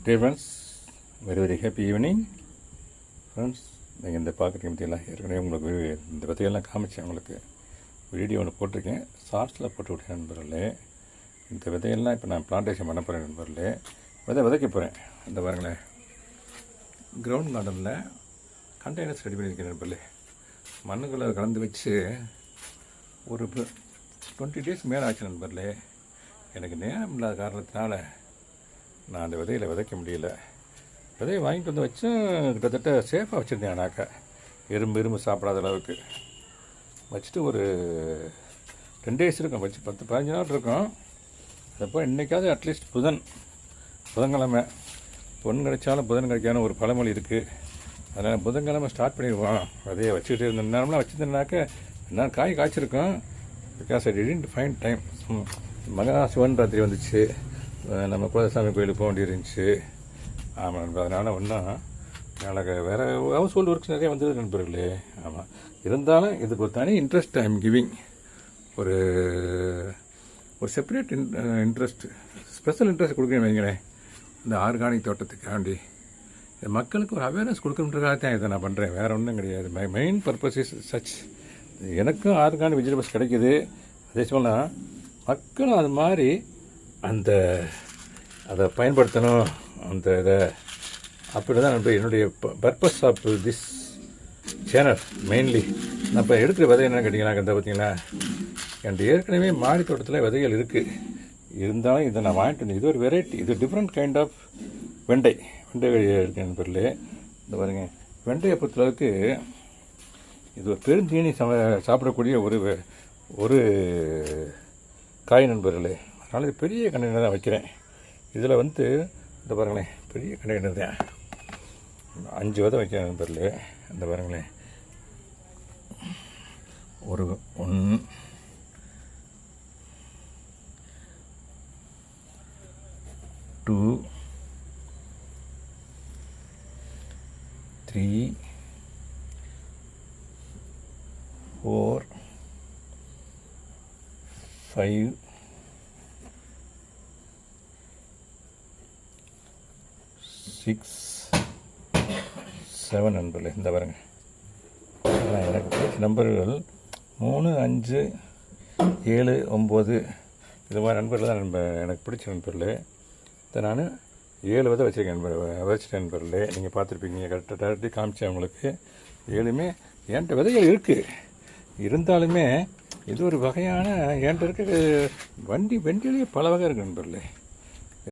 Dear friends, very happy evening. Friends, நீங்கள் இந்த பார்க்குறீங்க பற்றியெல்லாம் ஏற்கனவே உங்களுக்கு இந்த பற்றியெல்லாம் காமிச்சேன். உங்களுக்கு வீடியோ ஒன்று போட்டிருக்கேன், ஷார்ட்ஸில் போட்டு விட்டேன் நண்பர்களே. இந்த விதையெல்லாம் இப்போ நான் பிளான்டேஷன் பண்ண போகிறேன் நண்பர்களே. விதைக்க போகிறேன். இந்த பாருங்களேன், கிரவுண்ட் கார்டனில் கண்டெய்னர்ஸ் ரெடி பண்ணியிருக்கேன் நண்பர்களே. மண்ணுக்குள்ளே கலந்து வச்சு ஒரு 20 days மேலே ஆச்சு நண்பர்களே. எனக்கு நேரம் இல்லாத காரணத்தினால நான் அந்த விதைக்க முடியல. விதையை வாங்கிட்டு வந்து வச்சும் கிட்டத்தட்ட சேஃபாக வச்சுருந்தேன். ஆனாக்கா எறும்பு சாப்பிடாத அளவுக்கு வச்சுட்டு ஒரு 10 days இருக்கும், வச்சு 10-15 நாள் இருக்கும். அதப்போ இன்றைக்காவது அட்லீஸ்ட் புதன்கிழமை பொண்ணு கிடைச்சாலும் புதன் கிடைக்கான ஒரு பழமொழி இருக்குது. அதனால் புதன்கிழமை ஸ்டார்ட் பண்ணிடுவோம். விதையை வச்சுக்கிட்டு இருந்த நேரம்லாம் வச்சுருந்தேனாக்க என்ன காய் காய்ச்சிருக்கோம். Because I didn't find time. Maha Shivaratri வந்துச்சு, நம்ம குலசாமி கோயிலுக்கு போக வேண்டியிருந்துச்சு. ஆமாம் நண்பர், அதனால் ஒன்றும் எனக்கு வேறு ஹவுஸ் ஹோல்டு ஒர்க்ஸ் நிறைய வந்தது நண்பர்களே. ஆமாம், இருந்தாலும் இதுக்கு ஒரு தனி இன்ட்ரெஸ்ட் ஐ எம் கிவிங். ஒரு செப்பரேட் இன்ட்ரெஸ்ட், ஸ்பெஷல் இன்ட்ரெஸ்ட் கொடுக்குறேன் வைங்களேன். இந்த ஆர்கானிக் தோட்டத்துக்காண்டி மக்களுக்கு ஒரு அவேர்னஸ் கொடுக்கணுன்றதுக்காக தான் இதை நான் பண்ணுறேன். வேறு ஒன்றும் கிடையாது. My main purpose is such. எனக்கும் ஆர்கானிக் வெஜிடபிள்ஸ் கிடைக்கிது. அதே சொல்லலாம், மக்களும் அது மாதிரி அதை பயன்படுத்தணும். அந்த இதை அப்படி தான் என்னுடைய purpose of this channel mainly. நான் இப்போ எடுக்கிற விதை என்னென்னு கேட்டிங்கன்னா, பார்த்தீங்களா, என்கிட்ட ஏற்கனவே மாடி தோட்டத்தில் விதைகள் இருக்குது. இருந்தாலும் இதை நான் வாங்கிட்டு வந்தேன். இது ஒரு வெரைட்டி, இது டிஃப்ரெண்ட் கைண்ட் ஆஃப் வெண்டை இருக்குது நண்பர்களே. இந்த பாருங்க, வெண்டையை பொறுத்தளவுக்கு இது ஒரு பெருந்தீனி சாப்பிடக்கூடிய ஒரு காய் நண்பர்களே. அதனால் இது பெரிய கண்டெய்னர் தான் வைக்கிறேன். இதில் இந்த பாருங்களேன், பெரிய கண்டெய்னர் தான் 5 விதை வைக்கிறேன் நண்பர்களே. இந்த பாருங்களேன், 1 2 3 4 5 6 7 நண்பர்களே. இந்த பாருங்க, எனக்கு பிடிச்ச நம்பர்கள் 3 5 7 9 இது மாதிரி நண்பர்கள் தான் எனக்கு பிடிச்ச நண்பர்களே. இதை நான் 7 விதை வச்சுருக்கேன் நண்பர்களே. நீங்கள் பார்த்துருப்பீங்க, கரெக்டாக காமிச்சேன் உங்களுக்கு. 7மே என்கிட்ட விதைகள் இருக்குது. இருந்தாலுமே இது ஒரு வகையான என்கிட்ட இருக்க வெண்டிலேயே பல வகை இருக்குது நண்பர்களே.